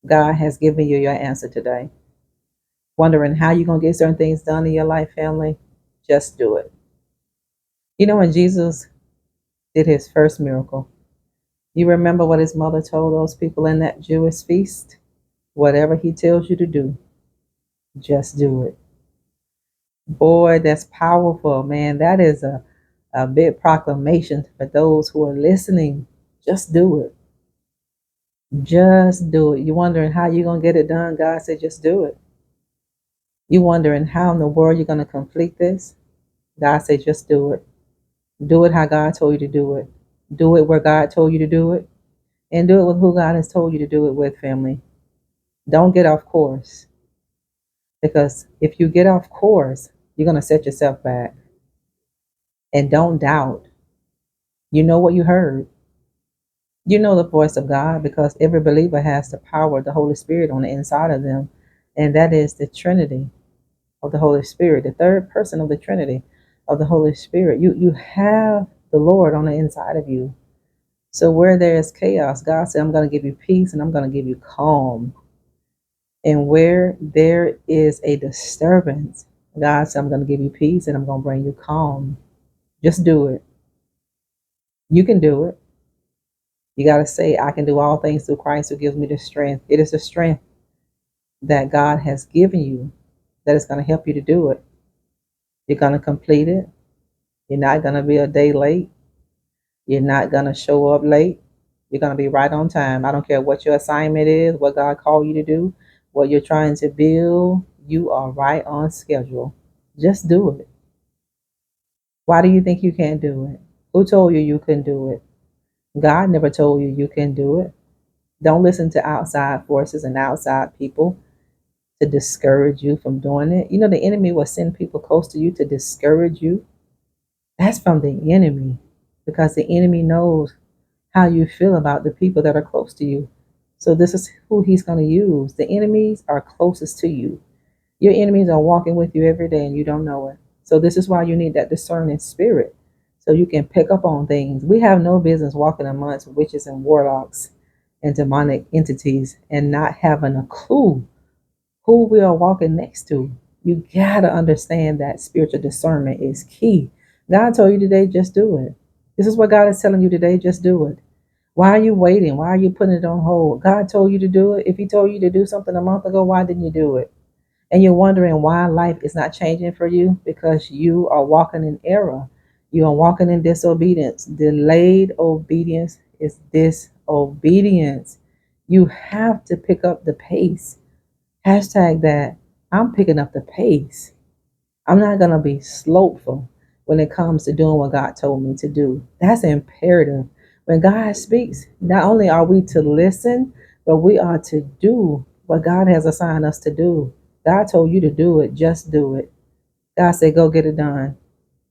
God has given you your answer today. Wondering how you're going to get certain things done in your life, family? Just do it. You know, when Jesus did his first miracle, you remember what his mother told those people in that Jewish feast? Whatever he tells you to do, just do it. Boy, that's powerful, man. That is a big proclamation for those who are listening. Just do it. Just do it. You're wondering how you're going to get it done. God said, just do it. You wondering how in the world you're going to complete this? God said, just do it. Do it how God told you to do it. Do it where God told you to do it. And do it with who God has told you to do it with, family. Don't get off course. Because if you get off course, you're going to set yourself back. And don't doubt. You know what you heard. You know the voice of God because every believer has the power of the Holy Spirit on the inside of them. And that is the Trinity of the Holy Spirit, the third person of the Trinity of the Holy Spirit. You have the Lord on the inside of you. So where there is chaos, God said, I'm going to give you peace and I'm going to give you calm. And where there is a disturbance, God said, I'm going to give you peace and I'm going to bring you calm. Just do it. You can do it. You got to say, I can do all things through Christ who gives me the strength. It is the strength that God has given you that is going to help you to do it. You're going to complete it. You're not going to be a day late. You're not going to show up late. You're going to be right on time. I don't care what your assignment is, what God called you to do, what you're trying to build. You are right on schedule. Just do it. Why do you think you can't do it? Who told you you couldn't do it? God never told you you can do it. Don't listen to outside forces and outside people to discourage you from doing it. You know, the enemy will send people close to you to discourage you. That's from the enemy because the enemy knows how you feel about the people that are close to you. So this is who he's going to use. The enemies are closest to you. Your enemies are walking with you every day and you don't know it. So this is why you need that discerning spirit so you can pick up on things. We have no business walking amongst witches and warlocks and demonic entities and not having a clue who we are walking next to. You got to understand that spiritual discernment is key. God told you today, just do it. This is what God is telling you today, just do it. Why are you waiting? Why are you putting it on hold? God told you to do it. If he told you to do something a month ago, why didn't you do it? And you're wondering why life is not changing for you because you are walking in error. You are walking in disobedience. Delayed obedience is disobedience. You have to pick up the pace. Hashtag that. I'm picking up the pace. I'm not going to be slowful when it comes to doing what God told me to do. That's imperative. When God speaks, not only are we to listen, but we are to do what God has assigned us to do. God told you to do it, just do it. God said, go get it done.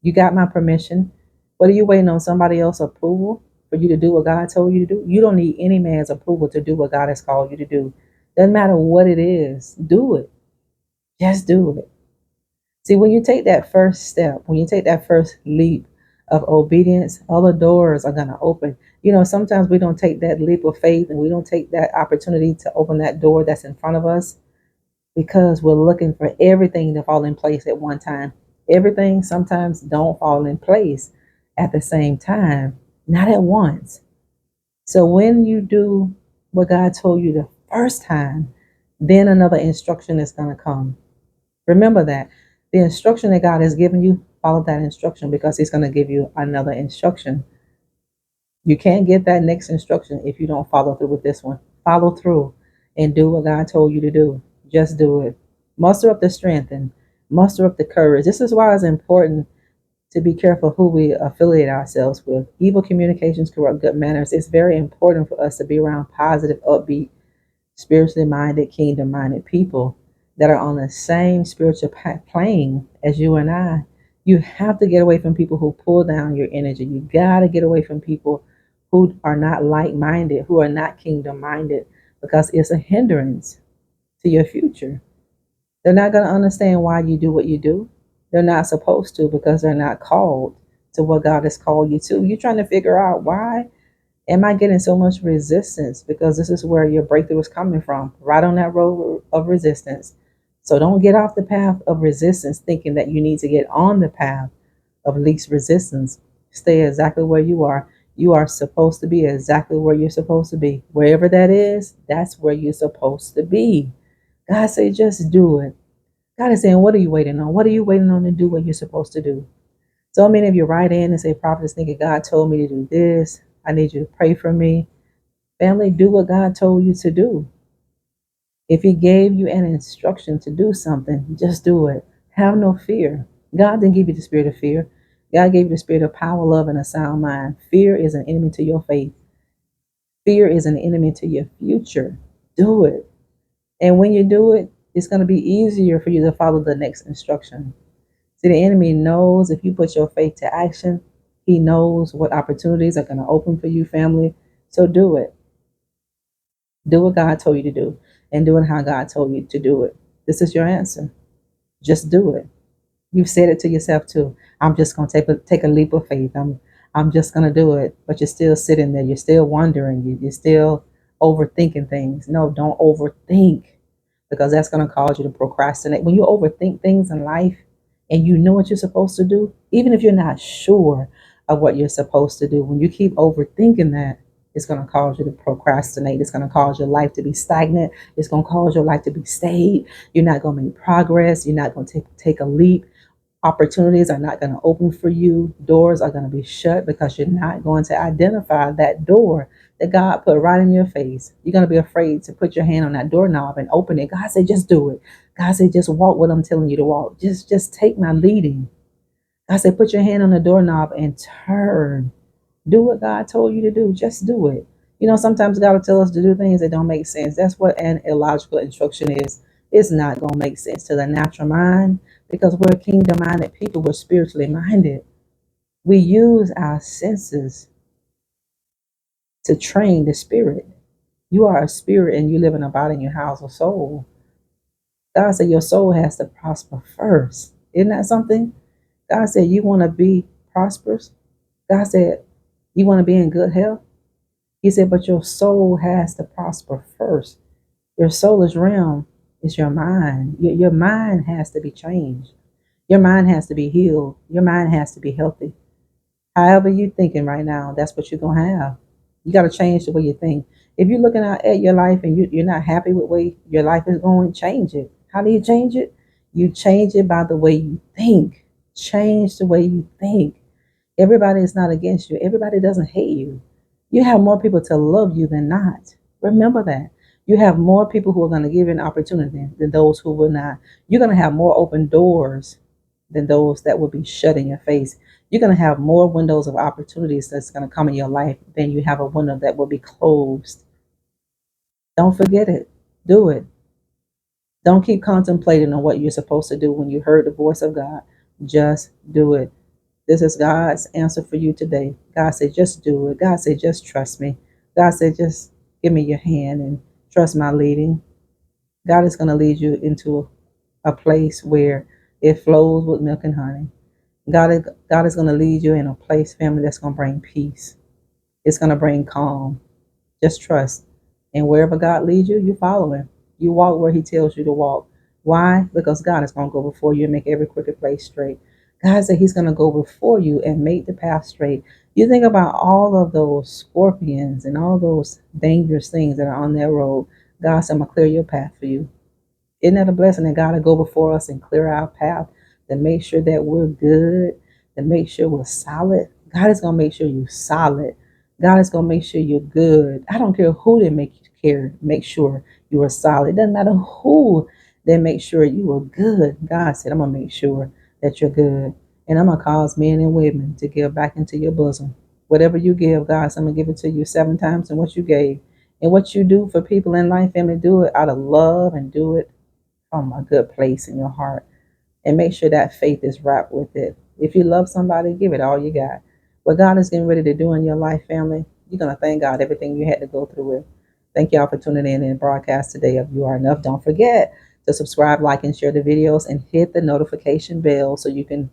You got my permission. What are you waiting on? Somebody else's approval for you to do what God told you to do? You don't need any man's approval to do what God has called you to do. Doesn't matter what it is, do it. Just do it. See, when you take that first step, when you take that first leap of obedience, other doors are going to open. You know, sometimes we don't take that leap of faith and we don't take that opportunity to open that door that's in front of us because we're looking for everything to fall in place at one time. Everything sometimes don't fall in place at the same time, not at once. So when you do what God told you the first time, then another instruction is going to come. Remember that the instruction that God has given you, follow that instruction because he's going to give you another instruction. You can't get that next instruction if you don't follow through with this one. Follow through and do what God told you to do. Just do it. Muster up the strength and muster up the courage. This is why it's important to be careful who we affiliate ourselves with. Evil communications corrupt good manners. It's very important for us to be around positive, upbeat, spiritually minded, kingdom minded people that are on the same spiritual plane as you and I. You have to get away from people who pull down your energy. You got to get away from people who are not like minded, who are not kingdom minded, because it's a hindrance to your future. They're not going to understand why you do what you do. They're not supposed to because they're not called to what God has called you to. You're trying to figure out why. Am I getting so much resistance? Because this is where your breakthrough is coming from, right on that road of resistance. So don't get off the path of resistance thinking that you need to get on the path of least resistance. Stay exactly where you are. You are supposed to be exactly where you're supposed to be. Wherever that is, that's where you're supposed to be. God said, just do it. God is saying, what are you waiting on? What are you waiting on to do what you're supposed to do? So many of you write in and say, Prophetess Nikki, God told me to do this. I need you to pray for me. Family, do what God told you to do. If He gave you an instruction to do something, just do it. Have no fear. God didn't give you the spirit of fear. God gave you the spirit of power, love, and a sound mind. Fear is an enemy to your faith. Fear is an enemy to your future. Do it. And when you do it, it's going to be easier for you to follow the next instruction. See, the enemy knows if you put your faith to action, he knows what opportunities are going to open for you, family. So do it. Do what God told you to do and do it how God told you to do it. This is your answer. Just do it. You've said it to yourself too. I'm just going to take a leap of faith. I'm just going to do it. But you're still sitting there. You're still wondering. You're still overthinking things. No, don't overthink, because that's going to cause you to procrastinate. When you overthink things in life and you know what you're supposed to do, even if you're not sure of what you're supposed to do, when you keep overthinking that, it's going to cause you to procrastinate. It's going to cause your life to be stagnant. It's going to cause your life to be stayed. You're not going to make progress. You're not going to take a leap. Opportunities are not going to open for you. Doors are going to be shut because you're not going to identify that door that God put right in your face. You're going to be afraid to put your hand on that doorknob and open it. God said, just do it. God said, just walk what I'm telling you to walk. Just take my leading. God said, put your hand on the doorknob and turn. Do what God told you to do. Just do it. You know, sometimes God will tell us to do things that don't make sense. That's what an illogical instruction is. It's not going to make sense to the natural mind because we're kingdom minded people. We're spiritually minded. We use our senses to train the spirit. You are a spirit and you live in a body and your house a soul. God said your soul has to prosper first. Isn't that something? God said you want to be prosperous. God said you want to be in good health. He said, but your soul has to prosper first. Your soulish realm is your mind. Your mind has to be changed. Your mind has to be healed. Your mind has to be healthy. However you're thinking right now, that's what you're going to have. You got to change the way you think. If you're looking out at your life and you're not happy with the way your life is going, change it. How do you change it? You change it by the way you think. Change the way you think. Everybody is not against you. Everybody doesn't hate you. You have more people to love you than not. Remember that. You have more people who are going to give you an opportunity than those who will not. You're going to have more open doors than those that will be shut in your face. You're going to have more windows of opportunities that's going to come in your life than you have a window that will be closed. Don't forget it. Do it. Don't keep contemplating on what you're supposed to do when you heard the voice of God. Just do it. This is God's answer for you today. God said, just do it. God said, just trust me. God said, just give me your hand and trust my leading. God is going to lead you into a place where it flows with milk and honey. God is going to lead you in a place, family, that's going to bring peace. It's going to bring calm. Just trust. And wherever God leads you, you follow him. You walk where he tells you to walk. Why? Because God is going to go before you and make every crooked place straight. God said he's going to go before you and make the path straight. You think about all of those scorpions and all those dangerous things that are on that road. God said, I'm going to clear your path for you. Isn't that a blessing that God will go before us and clear our path to make sure that we're good, to make sure we're solid? God is going to make sure you're solid. God is going to make sure you're good. I don't care who they make sure you are solid. It doesn't matter who they make sure you are good. God said, I'm going to make sure that you're good. And I'm going to cause men and women to give back into your bosom. Whatever you give, God said, I'm going to give it to you 7 times in what you gave. And what you do for people in life, family, do it out of love and do it from a good place in your heart. And make sure that faith is wrapped with it. If you love somebody, give it all you got. What God is getting ready to do in your life, family, you're going to thank God everything you had to go through with. Thank y'all for tuning in and broadcast today of You Are Enough. Don't forget to subscribe, like, and share the videos and hit the notification bell so you can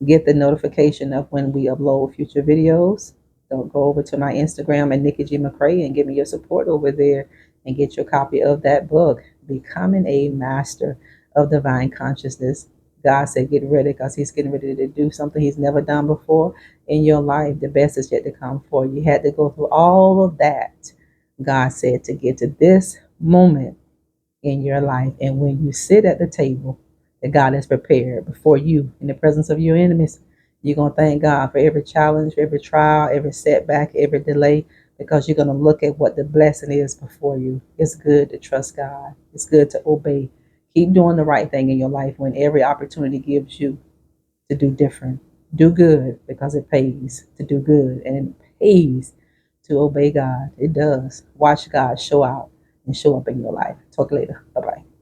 get the notification of when we upload future videos. Don't go over to my Instagram at Nikki McCray and give me your support over there and get your copy of that book, Becoming a Master of Divine Consciousness. God said, get ready because He's getting ready to do something He's never done before in your life. The best is yet to come for you. You had to go through all of that, God said, to get to this moment in your life. And when you sit at the table that God has prepared before you in the presence of your enemies, you're going to thank God for every challenge, every trial, every setback, every delay, because you're going to look at what the blessing is before you. It's good to trust God. It's good to obey. Keep doing the right thing in your life when every opportunity gives you to do different. Do good because it pays to do good, and it pays to obey God. It does. Watch God show out and show up in your life. Talk later. Bye bye.